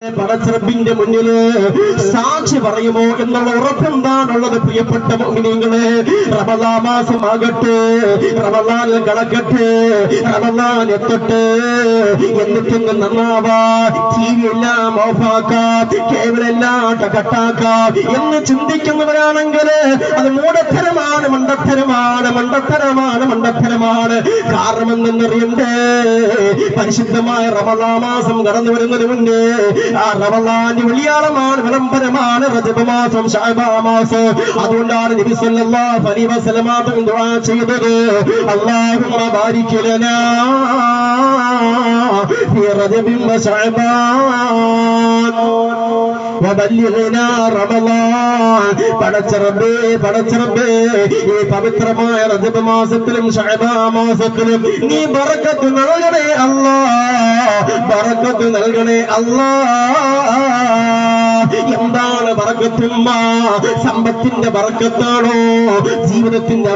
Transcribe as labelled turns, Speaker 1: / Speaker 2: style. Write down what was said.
Speaker 1: പടച്ചറബിന്റെ മുന്നില് സാക്ഷി പറയുമോ എന്നുള്ള ഉറപ്പെന്താണുള്ളത്? പ്രിയപ്പെട്ട മുഅ്മിനീങ്ങളെ, റമളാൻ മാസമാകട്ടെ, റമളാനിൽ കടക്കട്ടെ, റമളാൻ എത്തട്ടെ, എന്നിട്ടൊന്ന് നന്നാവാ, TV എല്ലാം ഓഫാക്കാം, കേബിൾ എല്ലാം കട്ടാക്കാം എന്ന് ചിന്തിക്കുന്നവരാണെങ്കിൽ അത് മൂഢത്തരമാണ്, മണ്ടത്തരമാണ്. കാരണം എന്തെന്നറിയണ്ടേ? പരിശുദ്ധമായ റമളാൻ മാസം കടന്നു വരുന്നതിന് മുന്നേ ആ റമളാന്റെ വെള്ളിയാളമാണ്, വിളംബരമാണ് റജബ് മാസം, ശഅബാൻ മാസം. അതുകൊണ്ടാണ് നബി സല്ലല്ലാഹു അലൈഹി വസല്ലം ദുആ ചെയ്തത്, അല്ലാഹുമ്മ ബാരിക് ലനാ ഫീ റജബിൻ വ ശഅബാൻ വബല്ലിഗ്നാ റമളാൻ. പടച്ചറബേ, ഈ പവിത്രമായ റജബ് മാസത്തിലും ശഅബാൻ മാസത്തിലും നീ ബറക്കത്ത് നൽകണേ അല്ലാഹ്, ബറക്കത്ത് നൽകണേ അല്ലാഹ്. എന്താണ് ബറക്കത്തുമ്മ? സമ്പത്തിന്റെ ബറക്കത്താണോ? ജീവിതത്തിന്റെ